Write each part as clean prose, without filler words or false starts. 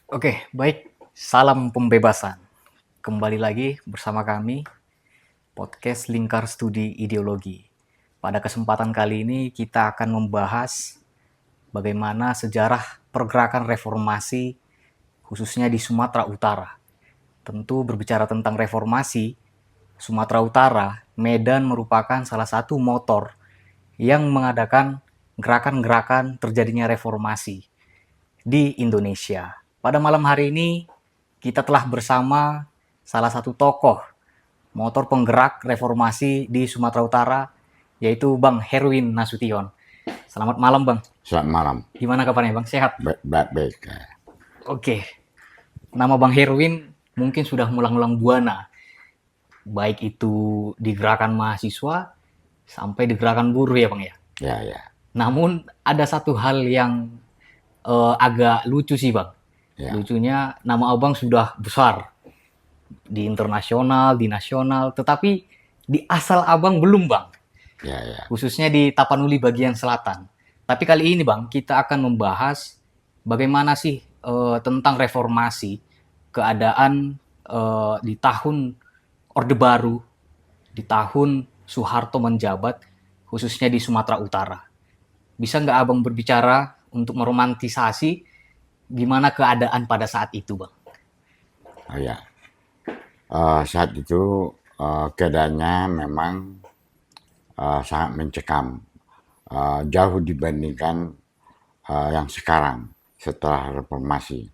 Oke, baik. Salam pembebasan. Kembali lagi bersama kami, podcast Lingkar Studi Ideologi. Pada kesempatan kali ini kita akan membahas bagaimana sejarah pergerakan reformasi khususnya di Sumatera Utara. Tentu berbicara tentang reformasi, Sumatera Utara, Medan merupakan salah satu motor yang mengadakan gerakan-gerakan terjadinya reformasi di Indonesia. Pada malam hari ini kita telah bersama salah satu tokoh motor penggerak reformasi di Sumatera Utara, yaitu Bang Herwin Nasution. Selamat malam Bang. Selamat malam. Gimana kabarnya Bang? Sehat? Baik. Oke. Nama Bang Herwin mungkin sudah mulang-mulang buana. Baik itu di gerakan mahasiswa sampai di gerakan buruh ya Bang ya. Ya. Namun ada satu hal yang agak lucu sih Bang. Ya. Lucunya nama Abang sudah besar di internasional, di nasional, tetapi di asal Abang belum Bang. Ya. Khususnya di Tapanuli bagian selatan. Tapi kali ini Bang, kita akan membahas bagaimana sih tentang reformasi, keadaan di tahun Orde Baru, di tahun Soeharto menjabat, khususnya di Sumatera Utara. Bisa nggak Abang berbicara untuk meromantisasi gimana keadaan pada saat itu, Bang? Ya. Saat itu keadaannya memang sangat mencekam, jauh dibandingkan yang sekarang setelah reformasi.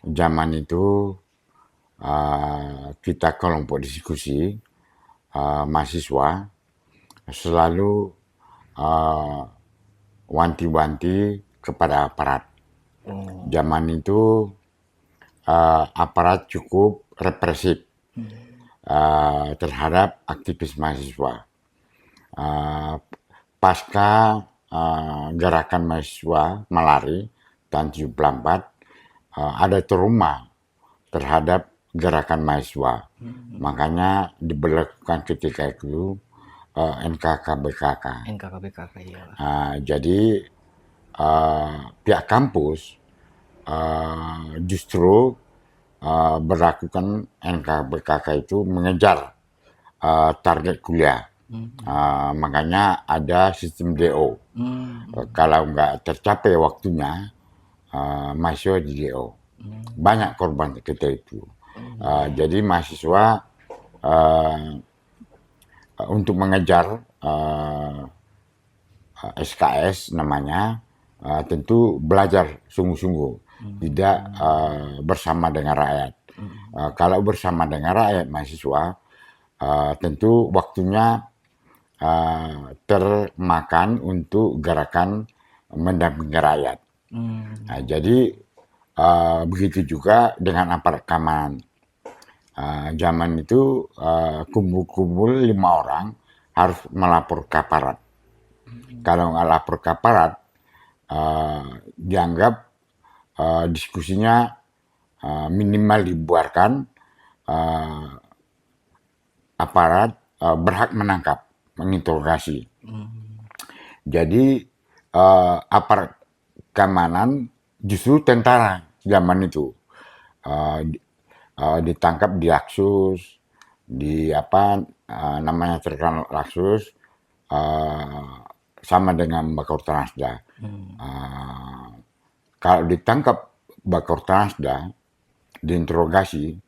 Zaman itu kita kelompok diskusi mahasiswa selalu wanti-wanti kepada aparat. Zaman itu aparat cukup represif terhadap aktivis mahasiswa. Pasca gerakan mahasiswa Malari tahun 74, ada trauma terhadap gerakan mahasiswa. Makanya diberlakukan ketika itu NKKBKK. NKKBKK, iya. Jadi pihak kampus justru berlakukan NKBKK itu mengejar target kuliah. Makanya ada sistem DO. Kalau nggak tercapai waktunya, mahasiswa di DO. Banyak korban kita itu. Jadi mahasiswa untuk mengejar SKS namanya, tentu belajar sungguh-sungguh, tidak bersama dengan rakyat. Kalau bersama dengan rakyat mahasiswa, tentu waktunya termakan untuk gerakan mendampingi rakyat. Jadi begitu juga dengan aparat keamanan. Zaman itu kumpul-kumpul 5 orang harus melapor ke aparat. Kalau nggak lapor ke aparat, dianggap diskusinya minimal dibuarkan, aparat berhak menangkap, menginterogasi. Jadi aparat keamanan justru tentara zaman itu ditangkap di Laksus, di namanya terkenal Laksus, sama dengan Bakor Transda. Kalau ditangkap Bakor Transda, diinterogasi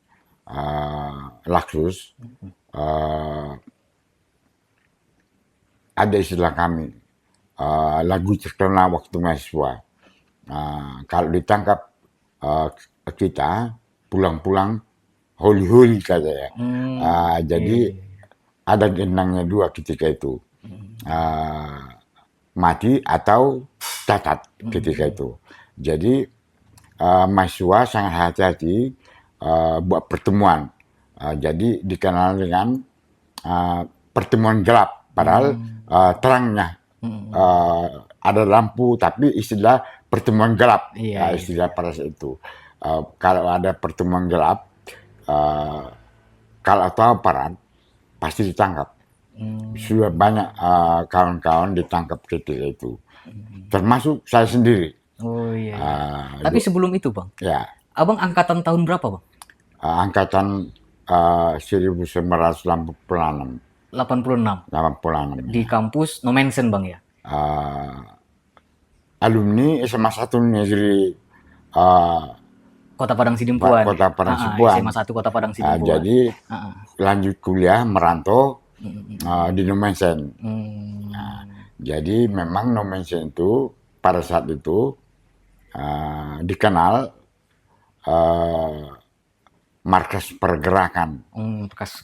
Laksus, ada istilah kami, lagu terkenal waktu mahasiswa. Kalau ditangkap kita, pulang-pulang holi-holi katanya. Jadi ada gendangnya dua ketika itu. Mati atau cacat ketika itu. Jadi mahasiswa sangat hati-hati buat pertemuan. Jadi dikenal dengan pertemuan gelap. Padahal terangnya ada lampu, tapi istilah pertemuan gelap. Istilah pada saat itu. Kalau ada pertemuan gelap, kalau tahu aparat pasti ditangkap. Sudah banyak kawan-kawan ditangkap ketika itu, termasuk saya sendiri. Oh iya. Tapi sebelum itu Bang, ya, Abang angkatan tahun berapa, Bang? Angkatan 1986. 86. 86 Di ya. kampus no mention, Bang ya. Uh, Alumni SMA 1 Negeri uh, Kota Padang Sidimpuan ya. Kota SMA Parangsipuan. 1 Kota Padang Sidimpuan. Jadi lanjut kuliah merantau di Nomensen. Hmm. Jadi memang Nomensen itu pada saat itu dikenal markas pergerakan. Bekas.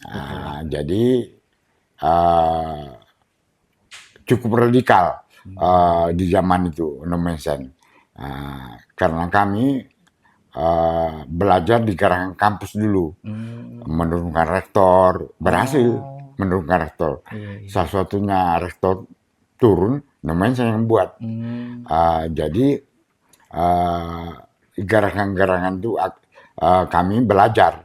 Jadi cukup radikal di zaman itu Nomensen. Karena kami belajar di gerakan kampus dulu, menurunkan rektor, berhasil menurunkan rektor. Salah satunya rektor turun, namanya saya yang buat. Jadi gerakan-gerakan itu kami belajar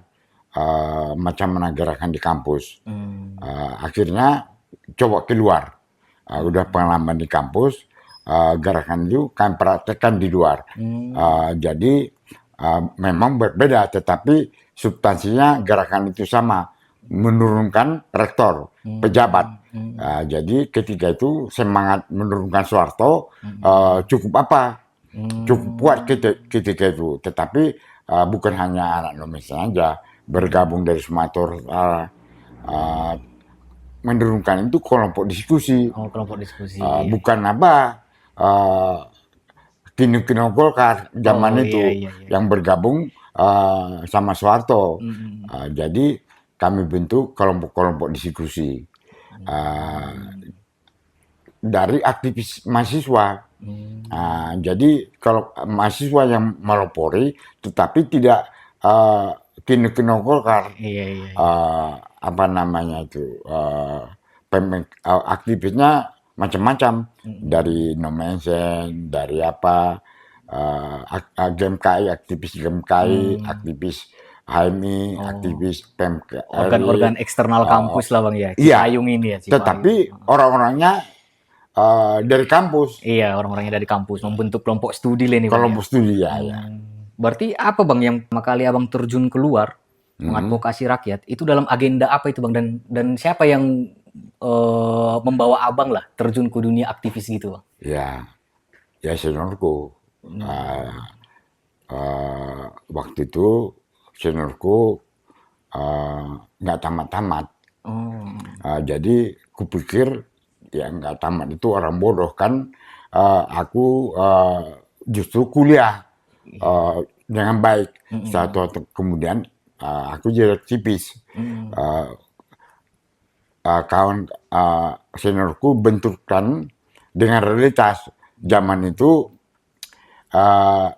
macam mana gerakan di kampus. Akhirnya coba keluar, udah pengalaman di kampus, gerakan itu kami praktekkan di luar. Jadi memang berbeda, tetapi substansinya gerakan itu sama, menurunkan rektor, pejabat. Jadi ketika itu semangat menurunkan Soeharto cukup apa? Cukup kuat ketika itu. Tetapi bukan hanya anak Nomensen saja, bergabung dari Sumatera, menurunkan itu kelompok diskusi. Kelompok diskusi. Bukan apa? Kino Golkar zaman itu yang bergabung sama Soeharto. Jadi kami bentuk kelompok-kelompok diskusi dari aktivis mahasiswa. Jadi kalau mahasiswa yang melopori, tetapi tidak kino Golkar. Apa namanya itu? Aktivisnya macam-macam, dari Nomensen, dari apa, GMKI, aktivis GMKI, aktivis HMI, aktivis PMK, organ-organ eksternal kampus lah, Bang ya. Iya, Cipayung ini ya. tetapi orang-orangnya dari kampus. Iya, orang-orangnya dari kampus, membentuk kelompok studi lah ini, Bang. Kelompok studi ya. Berarti apa, Bang, yang pertama kali Abang terjun keluar mengadvokasi rakyat, itu dalam agenda apa itu, Bang? Dan siapa yang membawa Abang lah terjun ke dunia aktivis gitu, Bang? Ya seniorku. Waktu itu seniorku nggak tamat-tamat. Jadi kupikir ya nggak tamat itu orang bodoh kan. Aku justru kuliah dengan baik. Kemudian aku jadi aktivis. Kawan seniorku benturkan dengan realitas zaman itu.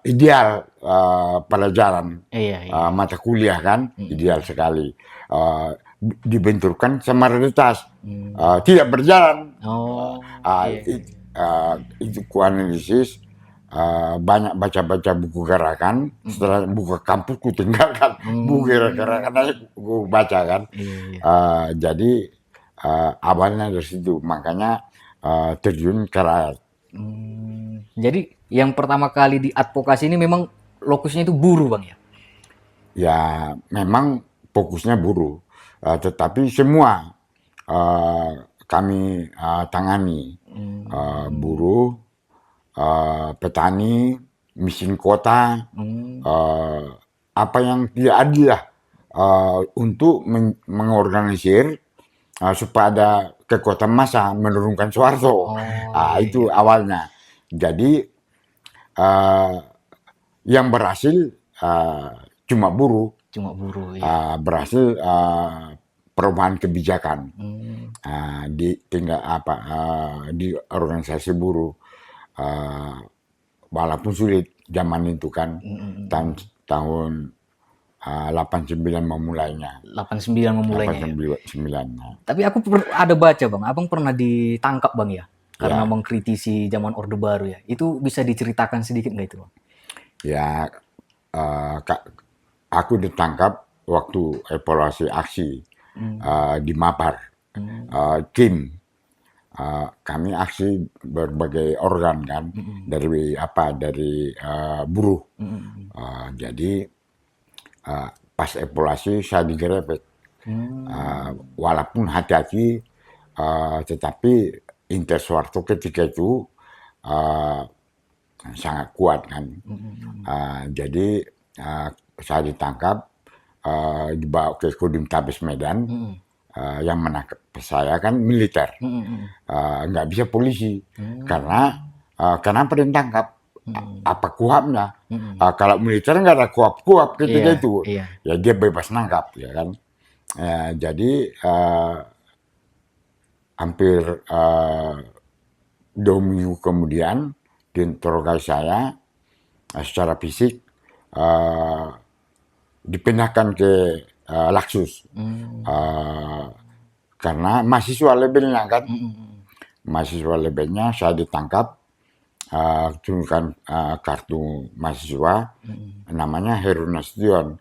Ideal pelajaran mata kuliah kan, ideal sekali. Dibenturkan sama realitas, tidak berjalan. Itu kuanalisis, banyak baca-baca buku gerakan. Setelah buku kampus ku tinggalkan, buku gerakan aja ku baca kan. Jadi awalnya dari situ, makanya terjun ke rakyat. Jadi yang pertama kali di advokasi ini memang lokusnya itu buruh, Bang ya? Ya memang fokusnya buruh, tetapi semua kami tangani. Buruh, petani, miskin kota, apa yang tidak adil lah, untuk mengorganisir supaya ada kekuatan massa menurunkan Soeharto. Itu awalnya. Jadi yang berhasil cuma buruh. Berhasil perubahan kebijakan di organisasi buruh. Walaupun sulit zaman itu kan, tahun 89 memulainya. 89 memulainya. 89. Tapi aku ada baca, Bang, Abang pernah ditangkap, Bang ya? Karena mengkritisi zaman Orde Baru ya. Itu bisa diceritakan sedikit nggak itu, Bang? Ya, aku ditangkap waktu evaluasi aksi di Mapar. Tim kami aksi berbagai organ kan, dari buruh. Jadi Pas evaluasi saya digerebek. Walaupun hati-hati, tetapi Inter Soeharto ketika itu sangat kuat kan. Jadi saya ditangkap, dibawa ke Kodim Tabes Medan. Yang menangkap saya kan militer, nggak bisa polisi. Karena kenapa ditangkap? Apa kuhapnya? Kalau militer nggak ada kuhap ketika itu, ya dia bebas nangkap, ya kan. Jadi hampir 2 minggu kemudian diinterogasi saya secara fisik, dipindahkan ke Laksus. Karena mahasiswa labelnya kan, mahasiswa labelnya saya ditangkap, tunjukkan kartu mahasiswa, namanya Heru Nasution.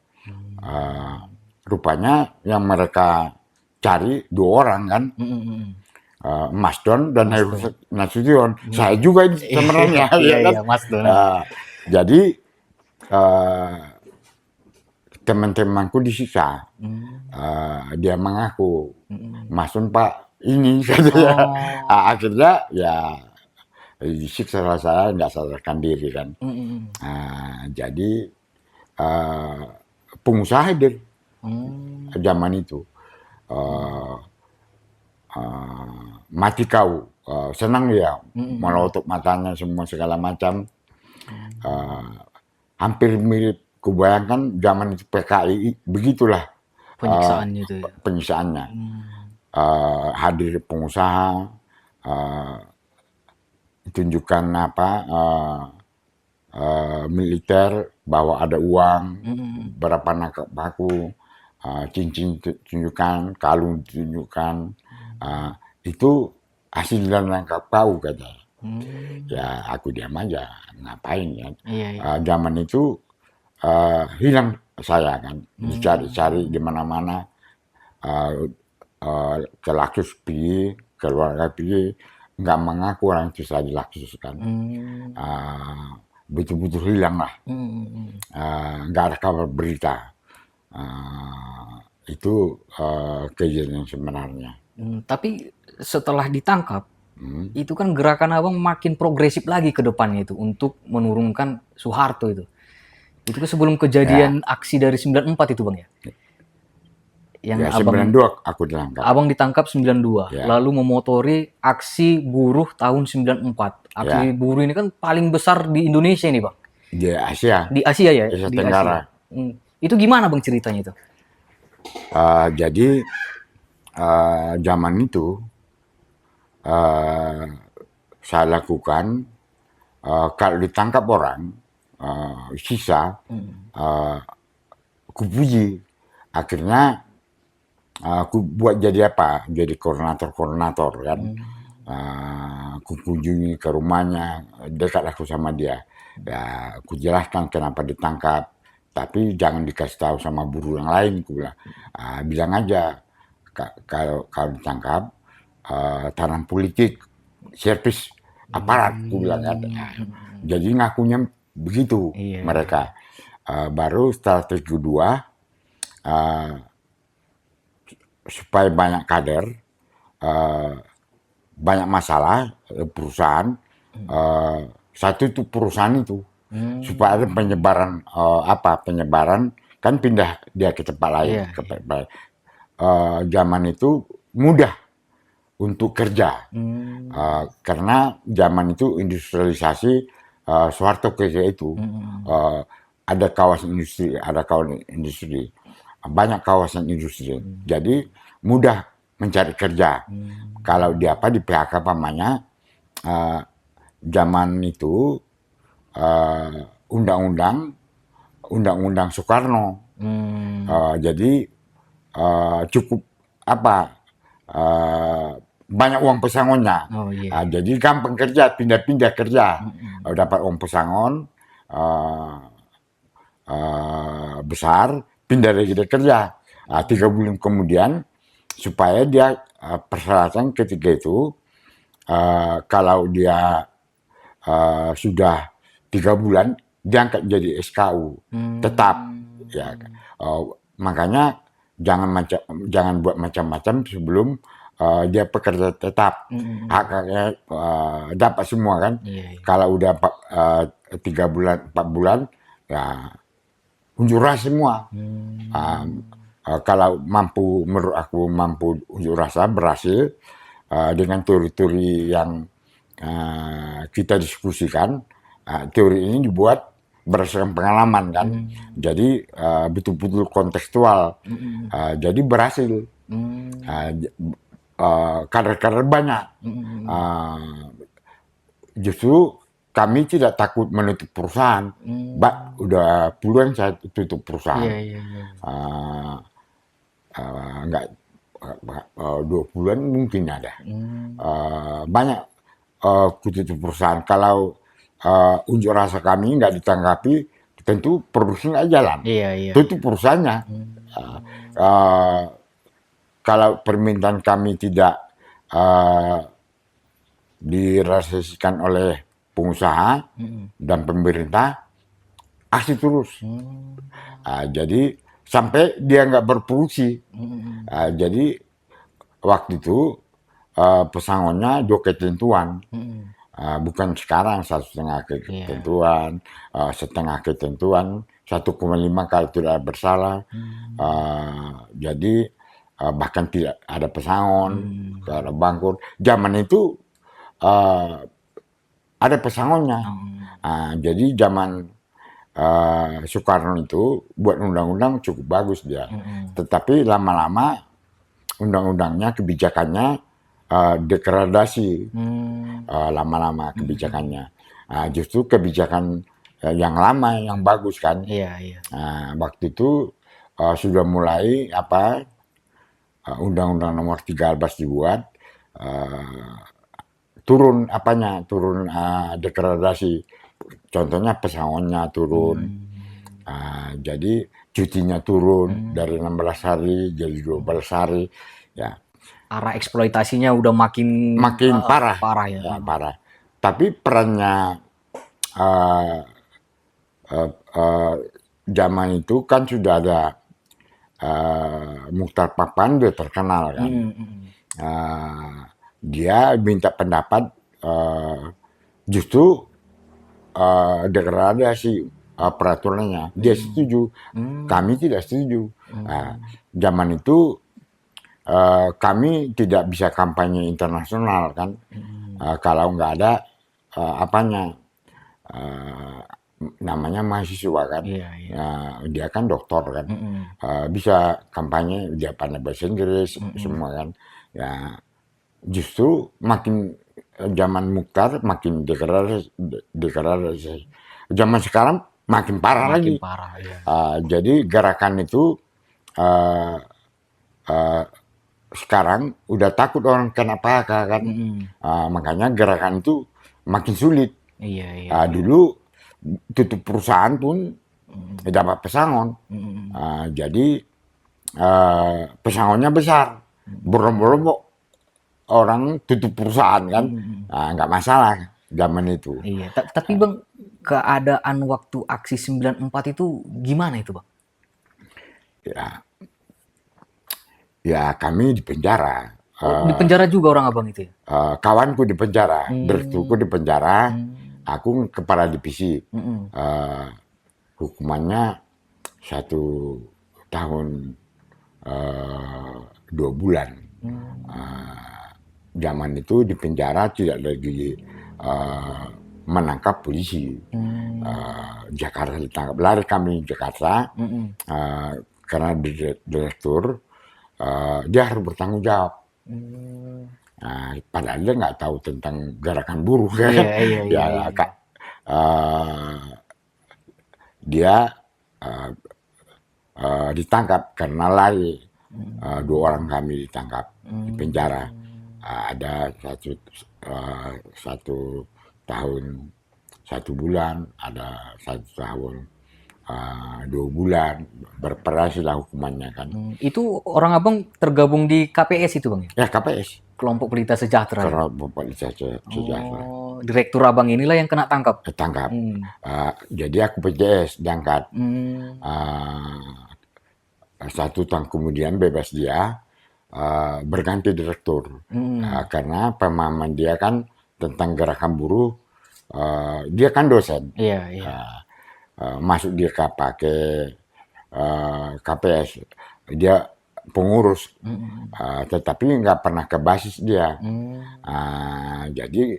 Rupanya yang mereka cari 2 orang kan, Mas Don dan Heru Nasution. Saya juga sebenarnya. Iya, Mas Don. Jadi teman-temanku disiksa. Dia mengaku, Mas Don Pak ini katanya. Akhirnya ya disiksa saya, nggak sadarkan diri kan. Jadi pengusaha hadir zaman itu. Mati kau, senang dia, melotot matanya semua segala macam. Hampir mirip, kubayangkan zaman itu PKI, begitulah penyiksaannya itu. Penyiksaannya. Hadir pengusaha, tunjukkan militer bahwa ada uang, berapa nangkap paku, cincin tunjukkan, kalung tunjukkan, itu hasil dan nangkap kau katanya. Ya aku diam aja, ngapain ya. Zaman itu hilang saya kan, dicari-cari di mana-mana, ke Laksus pergi, keluarga pergi, nggak mengaku orang itu saya di Laksus kan. Betul-betul hilang lah, nggak ada kabar berita. Itu kejadian sebenarnya. Tapi setelah ditangkap, itu kan gerakan abang makin progresif lagi ke depannya itu untuk menurunkan Soeharto itu. Itu kan sebelum kejadian aksi dari 94 itu bang ya? Yang ya, abang 92 aku ditangkap. Abang ditangkap 92, lalu memotori aksi buruh tahun 94. Aksi buruh ini kan paling besar di Indonesia ini bang. Di Asia. Di Asia ya? Asia Tenggara. Itu gimana bang ceritanya itu? Jadi zaman itu saya lakukan, kalau ditangkap orang sisa, aku puji. Akhirnya aku buat jadi apa? Jadi koordinator kan. Aku kunjungi ke rumahnya, dekat aku sama dia. Ya, aku jelaskan kenapa ditangkap. Tapi jangan dikasih tahu sama buruh yang lain, aku bilang. Bilang aja kalau ditangkap, tahanan politik, servis aparat, aku bilang kan. Jadi ngakunya begitu mereka. Baru strategi kedua, supaya banyak kader, banyak masalah perusahaan, satu itu perusahaan itu. Supaya ada penyebaran, penyebaran kan pindah dia ke tempat lain. Zaman itu mudah untuk kerja, karena zaman itu industrialisasi, Soeharto ketika itu ada kawasan industri, banyak kawasan industri, jadi mudah mencari kerja. Kalau di PHK pamannya, zaman itu undang-undang Soekarno, jadi cukup banyak uang pesangonnya. Jadi gampang kerja, pindah-pindah kerja, dapat uang pesangon besar, pindah lagi kerja. 3 bulan kemudian, supaya dia persyaratan ketika itu, kalau dia sudah 3 bulan, diangkat jadi SKU tetap. Ya. Makanya jangan buat macam-macam sebelum dia pekerja tetap. Hak-haknya dapat semua kan. Kalau udah 3 bulan, 4 bulan, ya unjuk rasa semua. Kalau menurut aku mampu unjuk rasa berhasil dengan teori-teori yang kita diskusikan. Teori ini dibuat berdasarkan pengalaman kan. Jadi betul-betul kontekstual. Jadi berhasil. Kader-kader banyak. Justru kami tidak takut menutup perusahaan. Udah puluhan saya tutup perusahaan. Enggak 2 bulan mungkin ada. Banyak tutup perusahaan. Kalau unjuk rasa kami nggak ditanggapi, tentu produksi nggak jalan. Tutup perusahaannya. Kalau permintaan kami tidak direalisasikan oleh pengusaha dan pemerintah, aksi terus. Jadi sampai dia nggak berproduksi. Jadi waktu itu pesangonnya 2 ketentuan. Bukan sekarang 1,5 ketentuan, setengah ketentuan, 1,5 kalau tidak bersalah. Jadi bahkan tidak ada pesangon, tidak ada bangkrut. Zaman itu ada pesangonnya. Jadi zaman Soekarno itu buat undang-undang cukup bagus dia. Tetapi lama-lama undang-undangnya, kebijakannya degradasi. Lama-lama kebijakannya. Justru kebijakan yang lama yang bagus kan. Waktu itu sudah mulai Undang-Undang Nomor 13 dibuat, turun degradasi. Contohnya pesangonnya turun. Jadi cutinya turun dari 16 hari jadi 12 hari. Ya. Arah eksploitasinya udah makin parah. Parah. Tapi perannya zaman itu kan sudah ada Muchtar Pakpahan, dia terkenal kan. Dia minta pendapat justru degradasi peraturannya. Dia setuju, kami tidak setuju. Zaman itu kami tidak bisa kampanye internasional kan. Kalau nggak ada namanya mahasiswa kan. Dia kan doktor kan. Bisa kampanye, dia pandai bahasa Inggris semua kan. Ya, justru makin zaman Muchtar makin degradasi. Zaman sekarang makin parah lagi. Jadi gerakan itu sekarang udah takut orang kenapa kan. Makanya gerakan itu makin sulit. Dulu tutup perusahaan pun dapat pesangon. Jadi pesangonnya besar. Berombok-ombok orang tutup perusahaan kan. Nggak masalah zaman itu. Tapi Bang, keadaan waktu aksi 94 itu gimana itu Bang? Ya kami di penjara. Di penjara juga orang abang itu ya? Kawanku di penjara, direkturku di penjara, aku kepala divisi. Hukumannya 1 tahun 2 bulan. Zaman itu di penjara tidak lagi menangkap polisi. Jakarta ditangkap, lari kami di Jakarta karena direktur. Dia harus bertanggung jawab. Padahal dia nggak tahu tentang gerakan buruh kan. Dia ditangkap karena lari. 2 orang kami ditangkap di penjara. Ada 1 tahun 1 bulan, ada 1 tahun 2 bulan, bervariasi lah hukumannya kan. Itu orang abang tergabung di KPS itu Bang ya? Ya KPS. Kelompok Pelita Sejahtera. Kelompok Pelita Sejahtera. Direktur abang inilah yang kena tangkap? Ketangkap. Jadi aku PJS diangkat. 1 tahun kemudian bebas dia, berganti direktur. Karena pemahaman dia kan tentang gerakan buruh, dia kan dosen. Iya, iya. Masuk dia pakai KPS, dia pengurus, tetapi nggak pernah ke basis dia. Jadi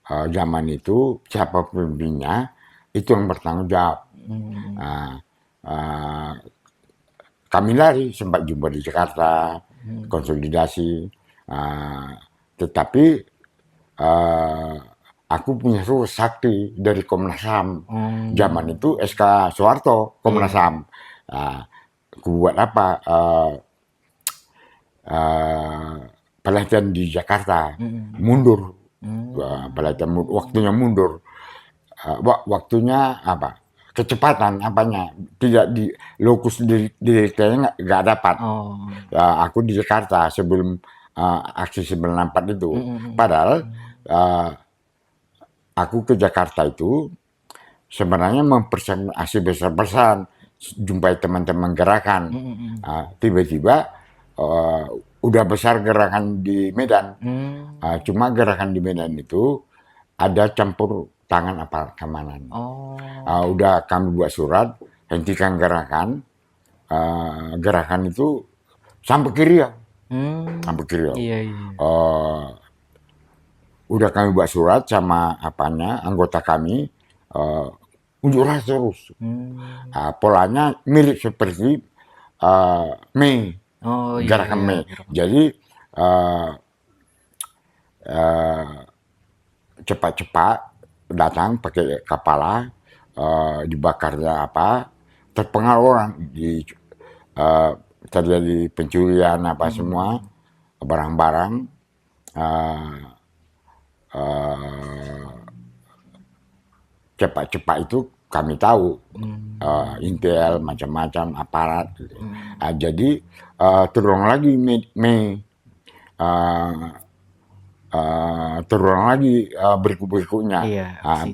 zaman itu siapa pemimpinnya itu yang bertanggung jawab. Kami lari sempat jumpa di Jakarta, konsolidasi, tetapi aku punya sakti dari Komnas HAM. Zaman itu SK Soeharto, Komnas HAM. Aku buat apa? Pelatihan di Jakarta, mundur. Pelatihan waktunya mundur. Waktunya apa? Kecepatan apanya? Tidak di lokus direkturnya nggak dapat. Aku di Jakarta sebelum aksi 94 itu. Padahal aku ke Jakarta itu sebenarnya mempersiapkan aksi besar-besaran, jumpai teman-teman gerakan. Tiba-tiba udah besar gerakan di Medan. Cuma gerakan di Medan itu ada campur tangan aparat keamanan. Udah kami buat surat, hentikan gerakan. Gerakan itu sampai ke Riau. Sampai ke Riau. Iya, iya. Udah kami buat surat sama anggota kami, unjuk rasa terus. Polanya mirip seperti Mei, gerakan Mei. Jadi cepat-cepat datang pakai kepala, dibakarnya terpengaruh orang, terjadi pencurian semua barang-barang. Cepat-cepat itu kami tahu, intel macam-macam aparat. Jadi terulang lagi Mei. Terulang lagi berikut-berikutnya.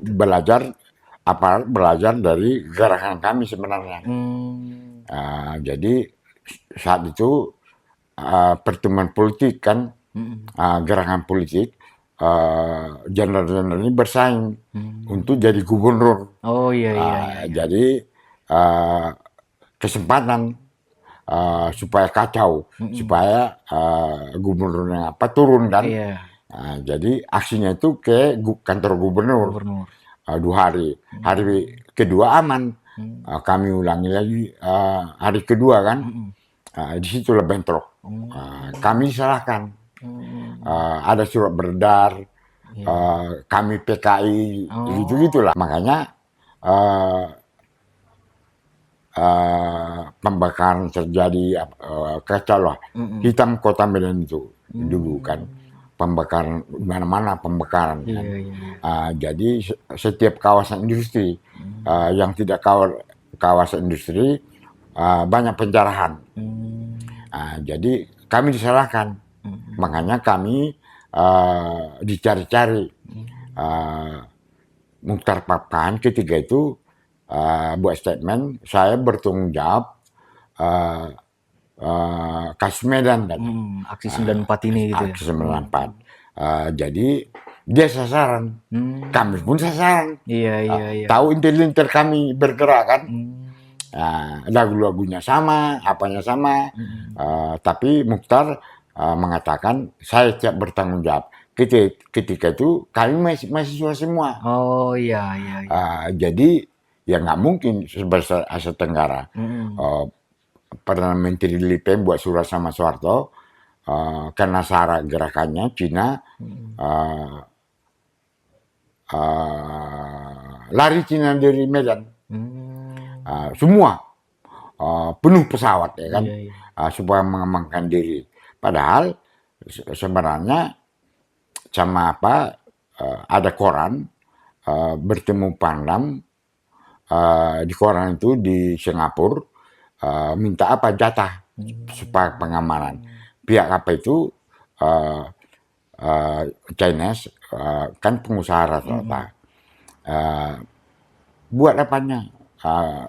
Belajar dari gerakan kami sebenarnya. Jadi saat itu pertemuan politik kan, gerakan politik, jenderal-jenderal ini bersaing untuk jadi gubernur. Jadi kesempatan supaya kacau, supaya gubernurnya turun kan. Jadi aksinya itu ke kantor gubernur. 2 hari. Hari kedua aman. Kami ulangi lagi hari kedua kan. Di situlah bentrok. Kami disalahkan. Ada surat beredar. Kami PKI. Gitu-gitulah. Makanya pembakaran terjadi, kacau lah. Hitam kota Medan itu dulu kan. Pembakaran mana-mana pembakaran kan. Jadi setiap kawasan industri yang tidak kawasan industri banyak penjarahan. Jadi kami disalahkan. Makanya kami dicari-cari. Mukhtar Pakpahan ketika itu buat statement, saya bertanggung jawab kasus Medan kan. Aksi 94 ini gitu. Aksi 94. Jadi dia sasaran. Kami pun sasaran. Iya. Tahu intel-intel kami bergerak kan. Lagu-lagunya sama, apanya sama. Tapi Mukhtar mengatakan saya siap bertanggung jawab. Ketika itu kami mahasiswa semua. Jadi ya nggak mungkin sebesar Asia Tenggara. Perdana Menteri Li Peng buat surat sama Soeharto, karena syarat gerakannya Cina, lari Cina dari Medan. Semua penuh pesawat ya kan, supaya mengamankan diri. Padahal sebenarnya sama ada koran bertemu Pangdam di koran itu di Singapura. Minta jatah supaya pengamanan. Pihak itu Chinese kan pengusaha rata-rata. Buat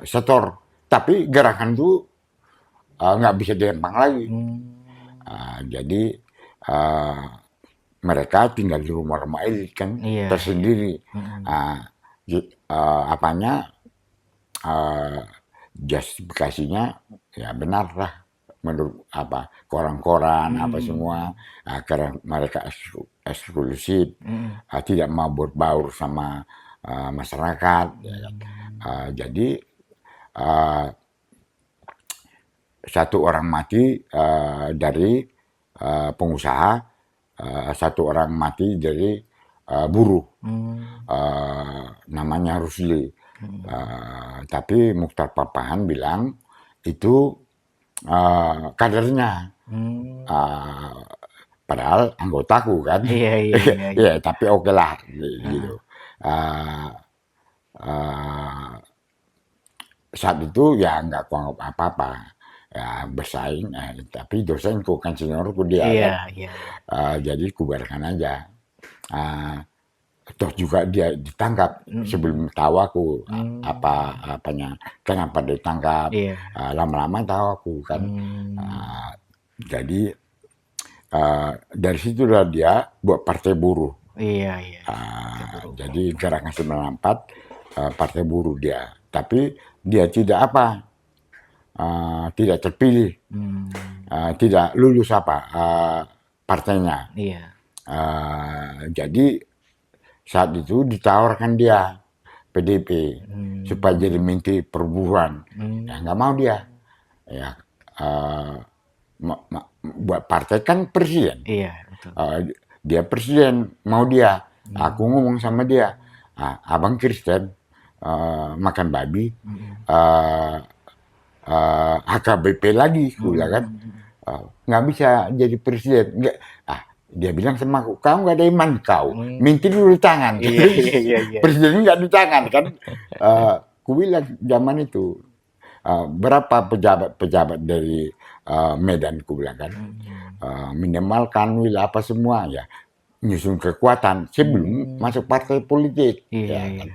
setor. Tapi gerakan itu nggak bisa dirempang lagi. Jadi mereka tinggal di rumah-rumah elit kan, Iya, tersendiri. iya. Apanya justifikasinya ya benar lah menurut koran-koran apa semua, karena mereka eksklusif, tidak mau berbaur sama masyarakat, ya kan. Jadi satu orang mati dari pengusaha, satu orang mati dari buruh. Namanya Rusli. Tapi Muchtar Papahan bilang itu kadernya. Padahal anggotaku kan. Iya, iya, iya, iya. Ya, tapi oke lah gitu. Saat itu ya nggak kuanggap apa-apa. Ya bersaing, tapi dosenku kan seniorku dia Iya, kan. iya. Jadi kubarkan aja. Toh juga dia ditangkap sebelum tahu aku apanya, kenapa ditangkap. Iya. Lama-lama tahu aku kan. Jadi dari situlah dia buat partai buruh. Iya, iya. Jadi Gerakan 94 partai buruh dia. Tapi dia tidak tidak terpilih, tidak lulus partainya. Iya. Jadi saat itu ditawarkan dia PDP supaya jadi menteri perburuan. Ya nggak mau dia. Ya buat partai kan presiden. Iya, betul. Dia presiden, mau dia. Aku ngomong sama dia, abang Kristen makan babi, HKBP lagi, kan. Nggak bisa jadi presiden. Nggak, dia bilang sama aku, kau nggak ada iman kau, minta dulu di tangan. Iya, iya, iya. Presiden nggak di tangan kan. Ku bilang zaman itu berapa pejabat dari Medan, ku bilang kan, minimal Kanwil apa semua ya nyusun kekuatan sebelum masuk partai politik. Iya, Ya, iya. kan?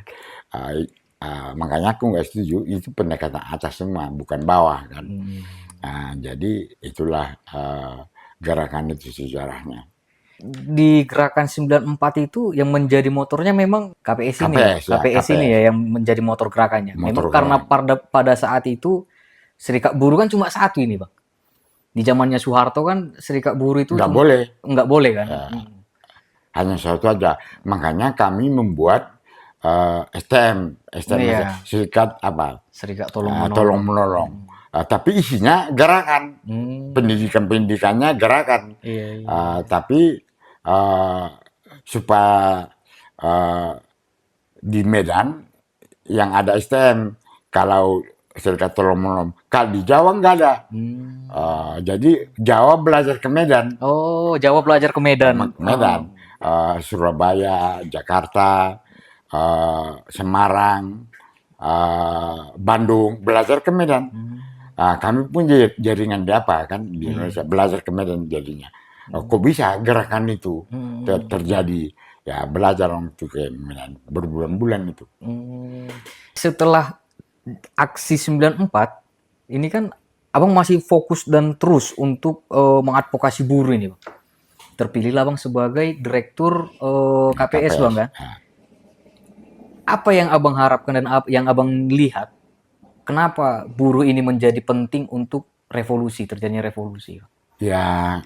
Makanya aku nggak setuju, itu pendekatan atas semua, bukan bawah kan. Jadi itulah gerakan itu sejarahnya. Di Gerakan 94 itu yang menjadi motornya memang KPS ini. KPS ini ya yang menjadi motor gerakannya. Memang karena pada saat itu serikat buruh kan cuma satu ini, Bang. Di zamannya Soeharto kan serikat buruh itu nggak boleh kan. Hanya satu aja. Makanya kami membuat STM Iya. serikat Serikat tolong menolong. Tapi isinya gerakan, pendidikannya gerakan. Iya. Tapi supaya di Medan yang ada STM, kalau serikat tolong menolong, kalau di Jawa nggak ada. Jadi Jawa belajar ke Medan. Oh, Jawa belajar ke Medan. Medan, Surabaya, Jakarta, Semarang, Bandung, belajar ke Medan. Kami pun jaringan di Indonesia, belajar ke Medan jadinya. Kok bisa gerakan itu terjadi? Ya belajar untuk ke Medan berbulan-bulan itu. Setelah aksi 94, ini kan Abang masih fokus dan terus untuk mengadvokasi buruh ini, Bang. Terpilihlah Bang sebagai direktur KPS, Bang kan? Apa yang Abang harapkan dan yang Abang lihat, kenapa buruh ini menjadi penting untuk terjadinya revolusi? Ya,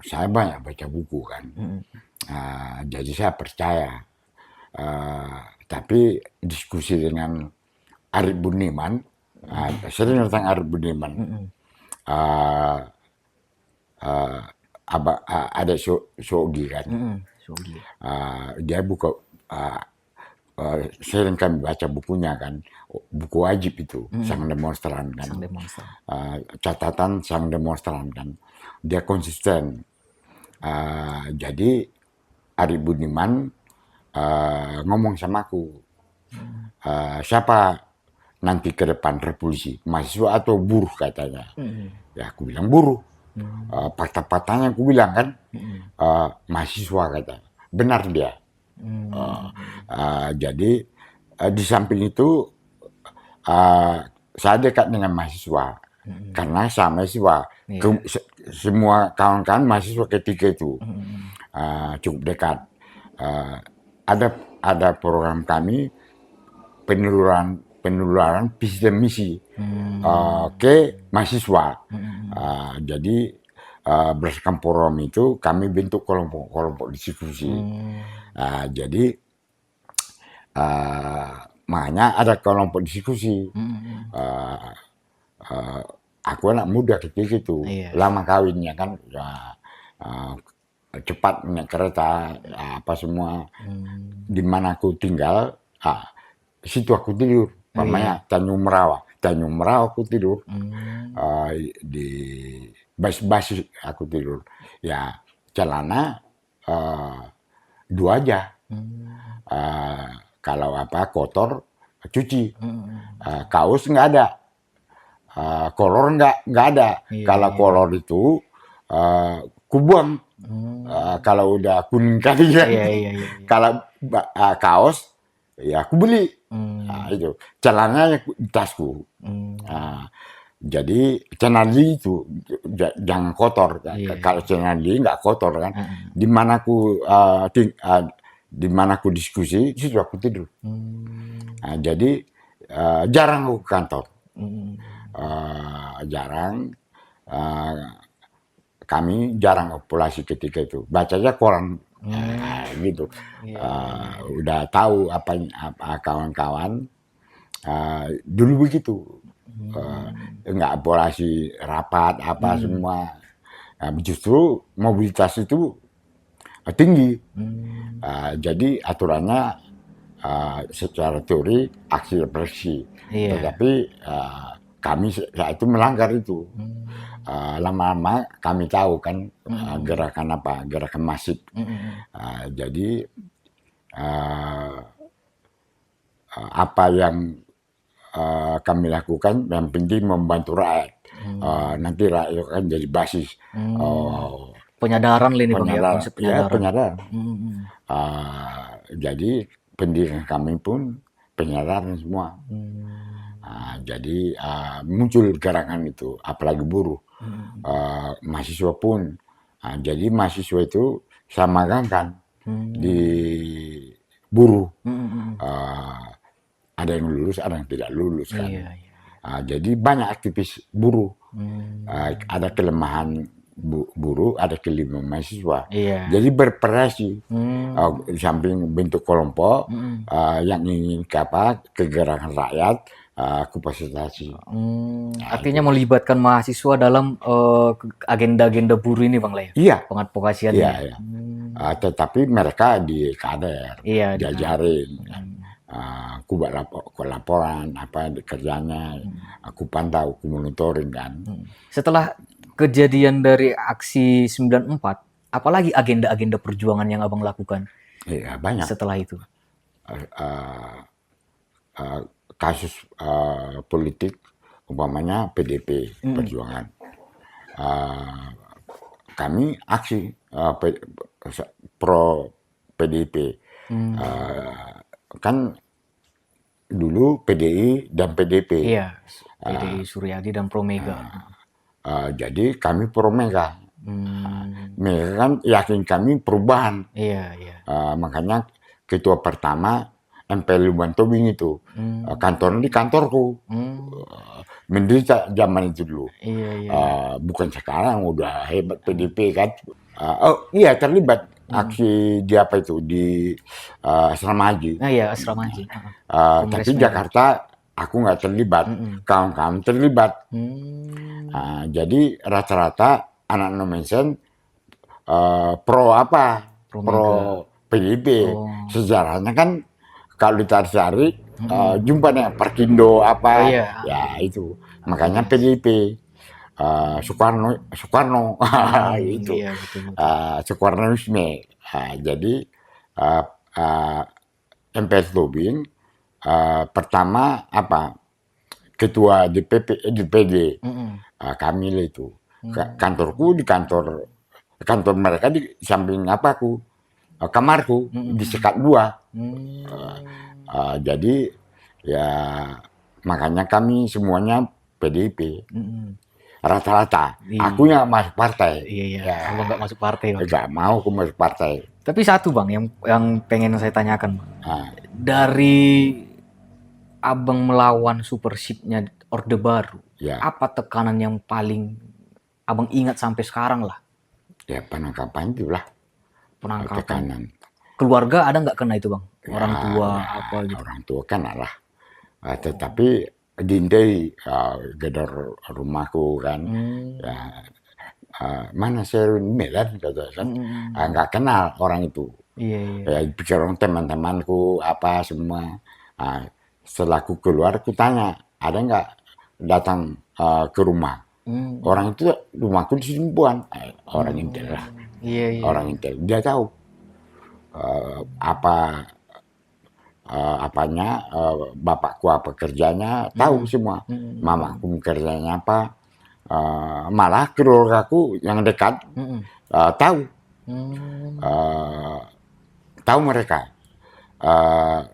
saya banyak baca buku kan, jadi saya percaya. Tapi diskusi dengan Arief Budiman, sering tentang Arief Budiman. Ada Sogi kan, dia buka. Sering kami baca bukunya kan, buku wajib itu, Sang Demonstran kan. Catatan Sang Demonstran kan, dia konsisten. Jadi Arief Budiman ngomong sama aku, siapa nanti ke depan revolusi, mahasiswa atau buruh katanya. Ya aku bilang buruh. Fakta-faktanya aku bilang kan, mahasiswa katanya. Benar dia. Jadi di samping itu saya dekat dengan mahasiswa karena saya mahasiswa. Iya. Semua kawan-kawan mahasiswa ketika itu cukup dekat. Ada program kami penularan visi dan misi ke mahasiswa. Jadi berdasarkan program itu kami bentuk kelompok-kelompok diskusi. Jadi makanya ada kelompok diskusi. Aku anak muda ketika itu, lama kawinnya kan, cepat naik kereta, apa semua. Di mana aku tinggal, situ aku tidur. Namanya Tanjung Merawa aku tidur. Di bas aku tidur. Ya celana 2 aja. Kalau apa kotor cuci. Kaos nggak ada. Kolor nggak ada. Kalau kolor itu kubuang. Kalau udah kuning kali ya. Kalau kaos ya aku beli. Itu celananya di tasku. Jadi cenali itu jangan kotor. Kalau cenali nggak kotor kan. Di mana aku diskusi, situ aku tidur. Jadi jarang aku ke kantor. Kami jarang populasi ketika itu. Bacanya koran. Gitu. Udah tahu apa kawan-kawan. Dulu begitu. Enggak populasi rapat apa semua. Justru mobilitas itu tinggi. Jadi aturannya secara teori aksi represi. Tetapi kami saat itu melanggar itu. Lama-lama kami tahu kan gerakan masif. Jadi apa yang kami lakukan yang penting membantu rakyat. Nanti rakyat kan jadi basis. Penyadaran ini Bang ya, konsep penyadaran. Jadi pendidikan kami pun penyadaran semua. Jadi muncul gerakan itu, apalagi buruh. Mahasiswa pun. Jadi mahasiswa itu sama kan di buruh. Ada yang lulus, ada yang tidak lulus kan. Jadi banyak aktivis buruh. Ada kelemahan buruh, ada kelemahan mahasiswa. Jadi bervariasi. Di samping bentuk kelompok yang ingin ke gerakan rakyat, aku fasilitasi. Artinya melibatkan mahasiswa dalam agenda-agenda buruh ini Bang Leh? Iya. Pengadvokasiannya? Iya. Tetapi mereka di kader, diajarin. Aku buat laporan, apa kerjanya, aku pantau, aku monitoring kan. Setelah kejadian dari aksi 94, apalagi agenda-agenda perjuangan yang Abang lakukan? Iya, banyak. Setelah itu? Kasus politik, umpamanya PDP, perjuangan. Kami aksi pro PDP. Kan dulu PDI dan PDP. Iya, PDI Suryadi dan Pro Mega. Jadi kami pro Mega. Mega kan yakin kami perubahan. Makanya ketua pertama MPL Luban Tobing itu kantornya di kantorku. Menderita zaman itu dulu. Bukan sekarang udah hebat PDP kan. Terlibat aksi di apa itu di Asrama Haji. Asrama Haji. Tapi Jakarta aku nggak terlibat, kawan-kawan terlibat. Jadi rata-rata anak Nomensen pro PDIP. Sejarahnya kan kalau ditarik-tarik jumpa nih Perkindo ya itu. Makanya PDIP. Soekarno itu Soekarnoisme. Jadi MPS Tobing pertama ketua DPD kami itu. Kantorku di kantor mereka di samping kamarku disekat 2. Jadi ya makanya kami semuanya PDIP. Rata-rata. Iya. Aku yang masuk partai. Iya. Abang nggak masuk partai, Bang. Nggak mau aku masuk partai. Tapi satu, Bang, yang pengen saya tanyakan, Bang. Nah, Dari Abang melawan Supership-nya Orde Baru, ya, apa tekanan yang paling Abang ingat sampai sekarang lah? ya penangkapan itulah Penangkapan. tekanan. Keluarga ada nggak kena itu, Bang? Orang Ya, tua ya, apa gitu? orang tua kan lah. Tetapi diindai gedor rumahku kan. Ya, mana Sherwin Medan kata kan. Nggak kenal orang itu. Iya. Ya, pikir orang teman-temanku apa semua. Setelah aku keluar, aku tanya, ada nggak datang ke rumah? Orang itu rumahku di Simpuan. Orang intel lah. Iya. Orang intel. Dia tahu apanya bapakku apa kerjanya, tahu semua. Mamaku kerjanya apa. Malah keluargaku yang dekat tahu. Tahu mereka.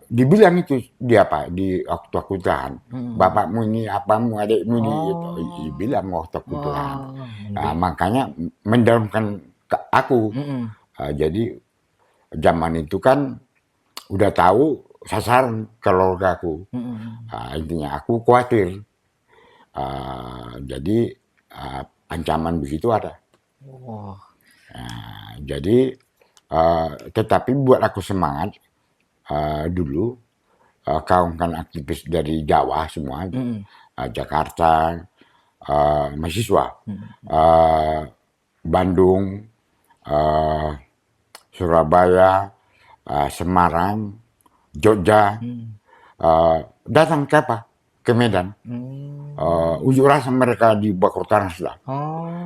Dibilang itu dia apa di waktu aku tahan, bapakmu ini apamu adikmu ini gitu. Dibilang waktu aku tahan. Makanya mendalamkan aku. Jadi zaman itu kan udah tahu sasaran keluargaku. Intinya aku khawatir. Jadi ancaman begitu ada. Jadi tetapi buat aku semangat. Dulu kawan-kawan aktivis dari Jawa semua, Jakarta, mahasiswa, Bandung, Surabaya, Semarang, Jogja, datang ke apa? Ke Medan. Unjuk rasa mereka di Bakor Tanah sudah,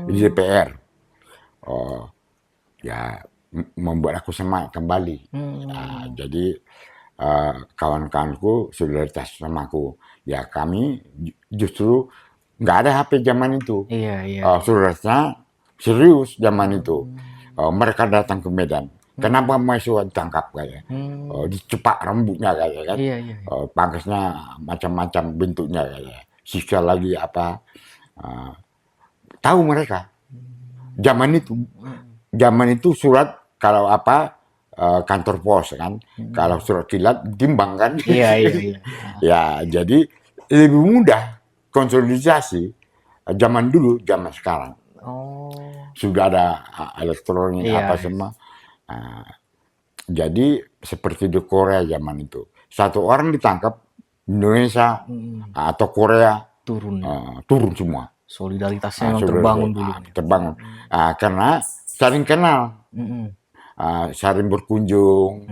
di DPR. Ya membuat aku semangat kembali. Jadi kawan-kawanku solidaritas sama aku. Ya kami justru nggak ada HP zaman itu. Solidaritasnya serius zaman itu. Mereka datang ke Medan. Kenapa mahasiswa ditangkap kayak? Dicepak rambutnya kayak kan? Pangkasnya macam-macam bentuknya kayak. Siksa lagi apa? Tahu mereka. Zaman itu surat kalau apa kantor pos kan, kalau surat kilat timbang kan. Ya jadi lebih mudah konsolidasi zaman dulu, zaman sekarang. Sudah ada elektronik apa semua. Jadi seperti di Korea zaman itu, satu orang ditangkap Indonesia atau Korea turun semua. Solidaritasnya memang terbangun dulu. Terbangun karena saling kenal. Sering berkunjung.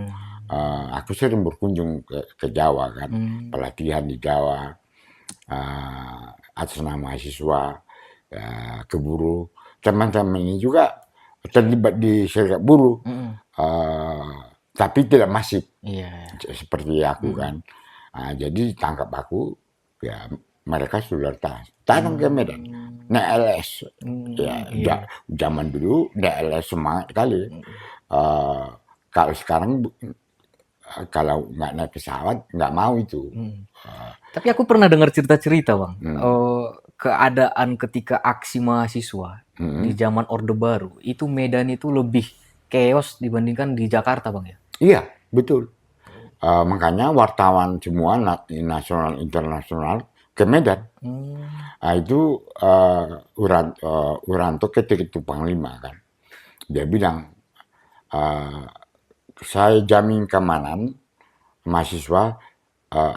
Aku sering berkunjung ke Jawa kan, pelatihan di Jawa atas nama mahasiswa, ke buruh. Teman-teman ini juga terlibat di serikat buruh, tapi tidak masif seperti aku kan. Jadi tangkap aku, ya mereka solidaritas. Datang ke Medan, naik LS. Zaman dulu naik LS semangat kali. Kalau sekarang kalau nggak naik pesawat nggak mau itu. Tapi aku pernah dengar cerita-cerita, Bang, keadaan ketika aksi mahasiswa di zaman Orde Baru itu Medan itu lebih chaos dibandingkan di Jakarta, Bang ya? Iya, betul. Makanya wartawan semua nasional internasional ke Medan. Itu Wiranto ketika itu Panglima kan. Dia bilang, saya jamin keamanan mahasiswa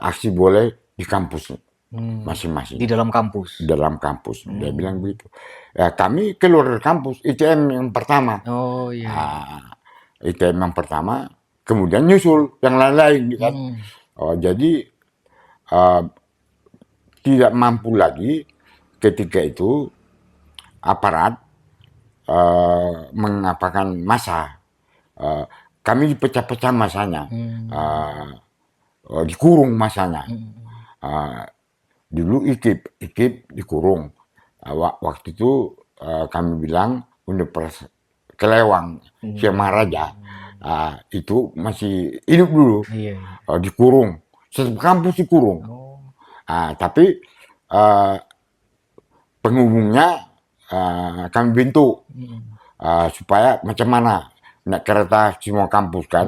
aksi boleh di kampus masing-masing. Di dalam kampus? Di dalam kampus. Dia bilang begitu. Ya, kami keluar dari kampus, ITM yang pertama. ITM yang pertama, kemudian nyusul yang lain-lain. Kan? Jadi tidak mampu lagi ketika itu aparat mengapakan massa. Kami dipecah-pecah masanya, dikurung masanya. Dulu IKIP dikurung. Waktu itu kami bilang Universitas Kelewang, Siamaraja, itu masih hidup dulu, dikurung. Satu kampus dikurung. Tapi penghubungnya kami bentuk supaya macam mana naik kereta semua kampus kan.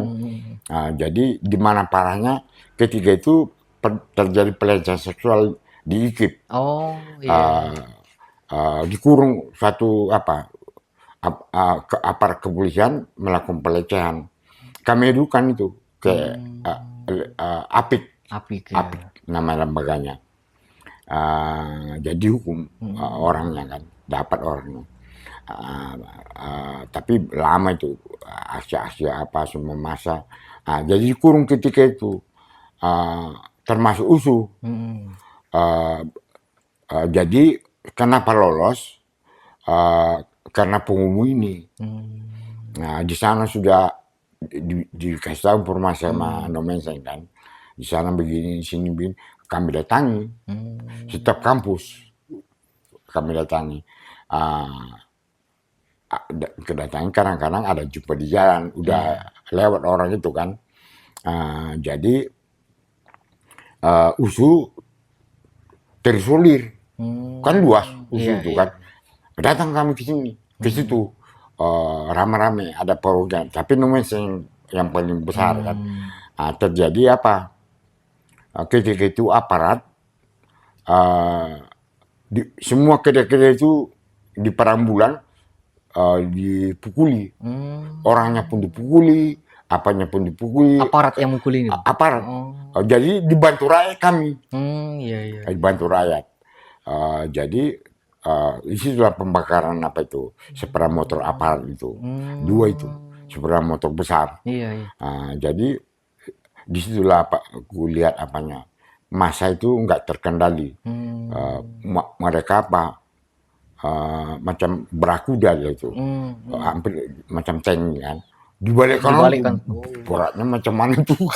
Jadi di mana parahnya ketika itu terjadi pelecehan seksual di IKIP. Oh, iya. Dikurung satu aparat kepolisian melakukan pelecehan. Kami edukan itu ke APIK, Apik ya. nama lembaganya. Jadi hukum orangnya kan, dapat orangnya. Tapi lama itu aksi-aksi apa semua masa. Jadi kurung ketika itu termasuk USU. Jadi kenapa lolos? Karena penghubung ini. Nah di sana sudah dikasih tahu informasi sama Nomensen kan. Di sana begini, di sini begini. Kami datangi setiap kampus. Kami datangi. Kedatangan kadang-kadang ada jumpa di jalan, udah lewat orang itu kan. Jadi USU terisolir, kan luas USU itu kan. Datang kami ke sini, ke situ rame-rame ada program, tapi Nomensen yang paling besar kan. Terjadi apa? Ketika itu aparat semua kedai-kedai itu di perambulan dipukuli, orangnya pun dipukuli, apanya pun dipukuli. Aparat yang mukuli ini? Aparat. Jadi dibantu rakyat kami. Iya. Dibantu rakyat. Jadi disitulah pembakaran apa itu, sepeda motor aparat itu, 2 itu, sepeda motor besar. Iya. Jadi disitulah aku lihat apanya, masa itu nggak terkendali. Mereka macam berakuda itu, hampir macam tank kan. Dibalik kanan beratnya macam mana tuh?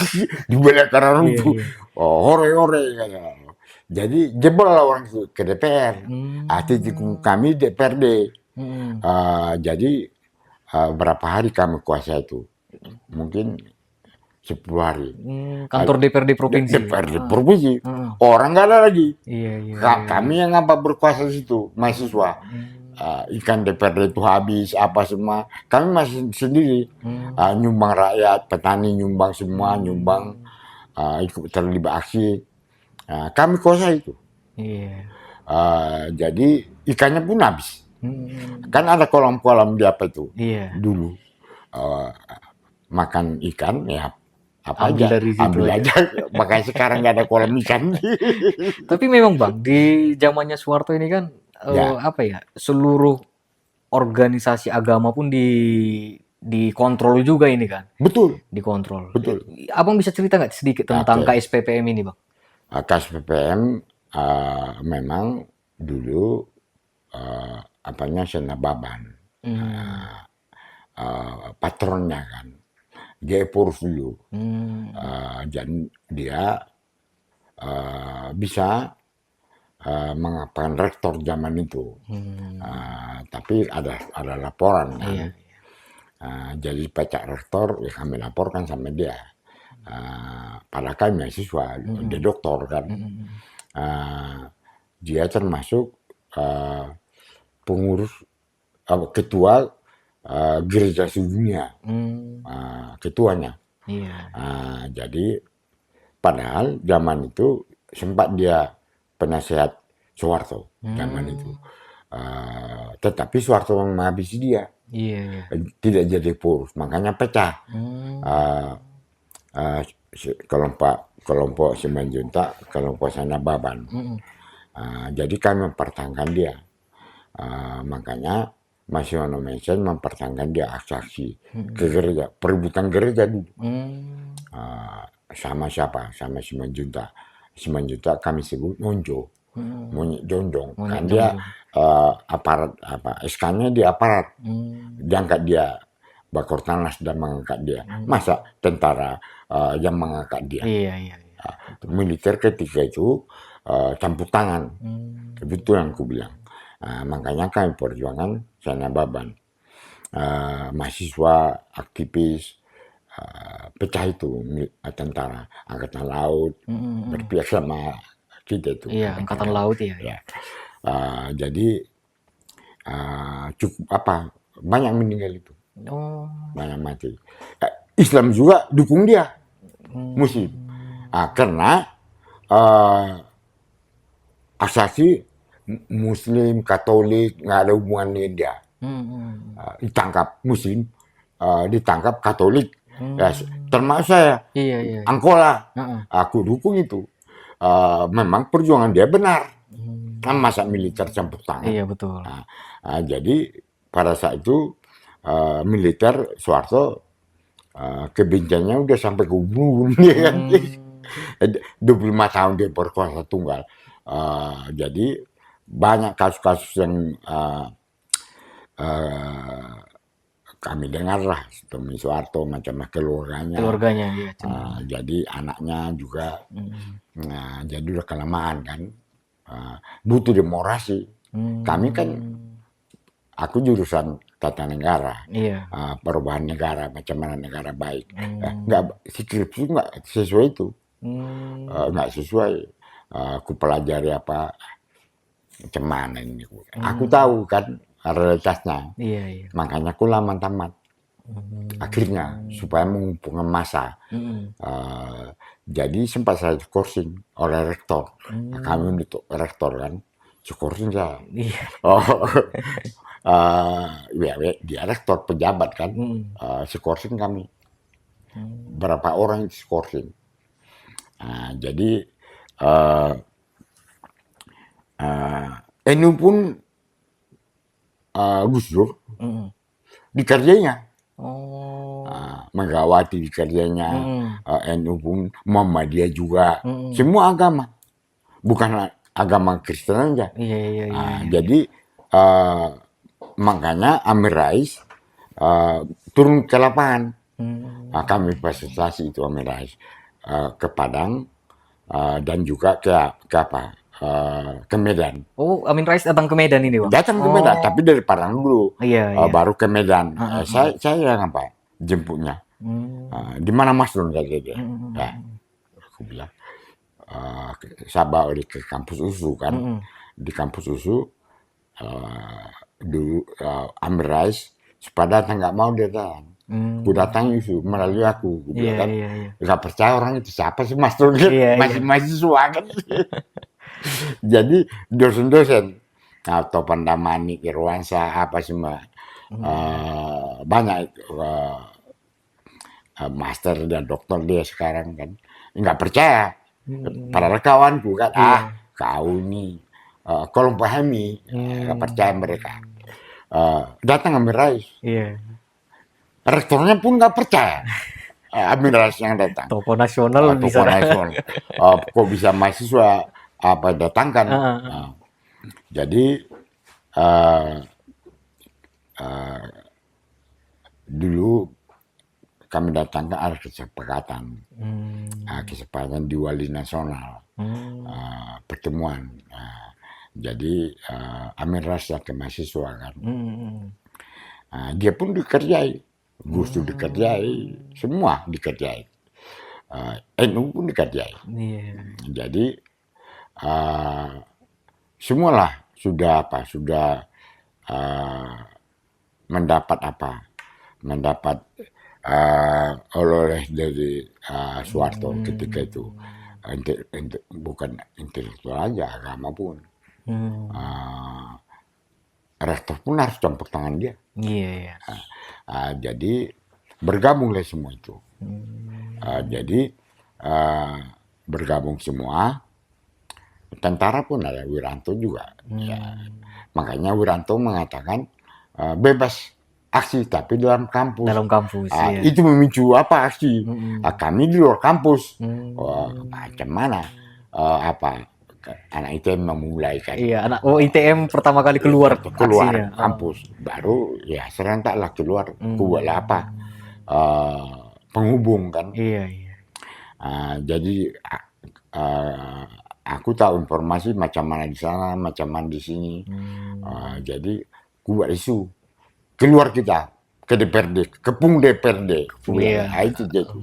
Dibalik kanan itu, hore-hore kayak. Jadi jebol lah orang itu ke DPR. Titik kami DPRD. Jadi berapa hari kami kuasa itu? Mungkin 10 hari. Kantor DPRD provinsi. DPRD provinsi. Orang nggak ada lagi. Iya. Kami yang berkuasa di situ, mahasiswa. Ikan DPRD itu habis, apa semua. Kami masih sendiri. Nyumbang rakyat, petani nyumbang semua, nyumbang. Ikut terlibat aksi. Kami kuasa itu. Iya. Jadi ikannya pun habis. Kan ada kolam-kolam di apa itu. Iya. Dulu. Makan ikan, ya apa ambil aja, dari situ ambil aja. Makanya sekarang nggak ada kolam ikan. Tapi memang Bang, di zamannya Soeharto ini kan seluruh organisasi agama pun dikontrol juga ini kan. Betul. Dikontrol. Betul. Abang bisa cerita nggak sedikit tentang KSPPM ini Bang? KSPPM memang dulu Senababan. Patronnya kan. Dia Purus dulu. Dan dia bisa mengapa rektor zaman itu. Tapi ada laporan kan. Jadi pecah rektor, ya kami laporkan sama dia. Pada kami mahasiswa, dia doktor kan. Dia termasuk pengurus ketua gereja sedunia, ketuanya. Jadi padahal zaman itu sempat dia penasehat Soeharto zaman itu, tetapi Soeharto menghabisi dia. Tidak jadi Purus, makanya pecah. Kelompok Simanjuntak, kelompok Senababan. Jadi kami mempertahankan dia. Makanya Mas Yono Mensen mempertahankan dia aksi ke gereja, perebutan gereja dulu. Sama siapa? Sama Simanjuntak. Simanjuntak kami sebut Monjo, Monyet Jonjong. Kan dia aparat SK-nya di aparat. Diangkat dia, Bakortanas dan mengangkat dia. Masa tentara yang mengangkat dia? Militer ketika itu campur tangan. Itu yang aku bilang. Makanya kami perjuangan Senababan. Mahasiswa, aktivis, pecah itu tentara angkatan laut berpihak sama kita itu. Iya, angkatan laut ya. Ya. Jadi cukup banyak meninggal itu, Oh. banyak mati. Islam juga dukung dia, Muslim. Karena asasi Muslim, Katolik nggak ada hubungan dengan dia. Ditangkap Muslim, ditangkap Katolik, ya, termasuk saya, Iya. Angkola, aku dukung itu. Memang perjuangan dia benar, kan masa militer campur tangan. Iya betul. Jadi pada saat itu militer Soeharto kebenciannya udah sampai ke ubun ya kan. 25 tahun dia berkuasa tunggal. Jadi banyak kasus-kasus yang kami dengar lah, Tommy Soeharto macam keluarganya. Iya. Jadi anaknya juga, jadi udah kelamaan kan. Butuh demokrasi. Kami kan, aku jurusan tata negara, perubahan negara, macam mana negara baik. Nggak, skripsi nggak sesuai itu, nggak sesuai. Aku pelajari apa, macam mana ini. Aku tahu kan realitasnya, makanya aku lama tamat. Akhirnya supaya mengumpulkan massa. Jadi sempat saya skorsing oleh rektor. Kami untuk rektor kan, skorsing saya. Dia rektor pejabat kan, skorsing kami. Berapa orang itu skorsing. Jadi NU pun Gus Dur dikerjanya. Megawati dikerjanya, NU pun, Muhammadiyah juga, semua agama, bukan agama Kristen aja. Jadi makanya Amin Rais turun ke lapangan. Kami fasilitasi itu Amin Rais ke Padang dan juga ke Medan. Oh, Amin Rais datang ke Medan ini, Bang? Datang ke Medan, tapi dari Padang dulu, baru ke Medan. Saya yang jemputnya. Di mana Mas Don kata dia. Aku bilang, saya bawa ke kampus USU kan. Di kampus USU dulu Amin Rais supaya datang, nggak mau dia datang. Aku datang USU melalui aku. Aku bilang kan, nggak percaya orang itu siapa sih Mas Don, masih mahasiswa kan. Jadi dosen-dosen, Topan Damani, Irwansyah, apa semua, banyak master dan dokter dia sekarang kan, nggak percaya. Padahal kawanku kan, kau ini kelompok Hemi, nggak percaya mereka. Datang Amin Rais, rektornya pun nggak percaya. Amin Rais yang datang. Tokoh nasional bisa. Kok bisa mahasiswa datangkan. Jadi dulu kami datangkan ada kesepakatan, kesepakatan di Wali Nasional, pertemuan. Jadi Amin Rais ke mahasiswa kan, dia pun dikerjai, Gus Dur dikerjai, semua dikerjai, NU pun dikerjai. Jadi semualah sudah mendapat oleh dari Soeharto ketika itu, bukan intelektual aja, agama pun. Rektor pun harus campur tangan dia. Jadi bergabunglah semua itu. Jadi bergabung semua. Tentara pun ada, Wiranto juga. Makanya Wiranto mengatakan bebas aksi tapi dalam kampus. Itu memicu aksi? Kami di luar kampus. Macam mana? Anak ITM memulai kan. ITM pertama kali keluar kampus. Baru ya serentaklah keluar. Buatlah penghubung kan. Jadi aku tahu informasi macam mana di sana, macam mana di sini. Jadi buat isu keluar kita ke DPRD, kepung DPRD. Itu jadi.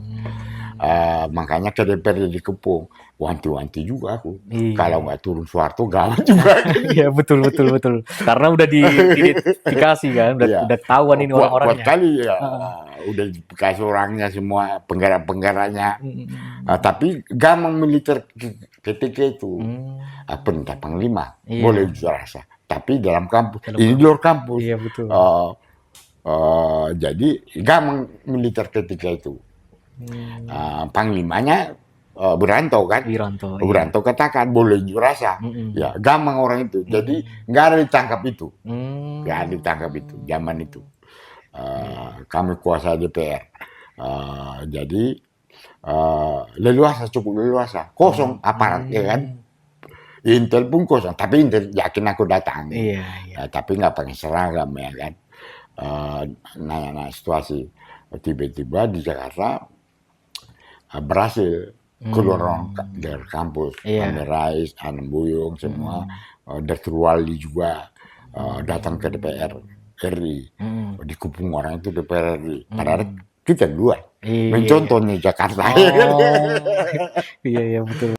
Makanya ke DPR dikepung. Wanti-wanti juga aku. Iya. Kalau nggak turun Soeharto gawat juga. Iya, betul. Karena udah diidentifikasi kan, Iya. udah ketahuan ini Kuat orang-orangnya. kali ya. Udah dikasih orangnya semua, penggerak-penggeraknya. Tapi gamang militer ketika itu. Perintah Panglima. Iya. Boleh unjuk rasa. Tapi dalam kampus. Ini di luar kampus. Iya, betul. Jadi gamang militer ketika itu. Panglimanya Wiranto kan. Wiranto. Wiranto katakan boleh unjuk rasa. Ya, gamang orang itu. Jadi nggak ada ditangkap itu. Nggak ada ditangkap itu zaman itu. Kami kuasa DPR. Jadi leluasa, cukup leluasa. Kosong aparat ya kan. Intel pun kosong. Tapi Intel yakin aku datang. Iya. Tapi nggak pakai seragam ya kan. Nanya situasi. Tiba-tiba di Jakarta berhasil keluar orang dari kampus. Amin Rais, Anam Buyung, semua. Dr. Wali juga datang ke DPR RI. Dikepung orang itu DPR RI. Padahal kita dua. Mencontohnya Jakarta. Iya, betul.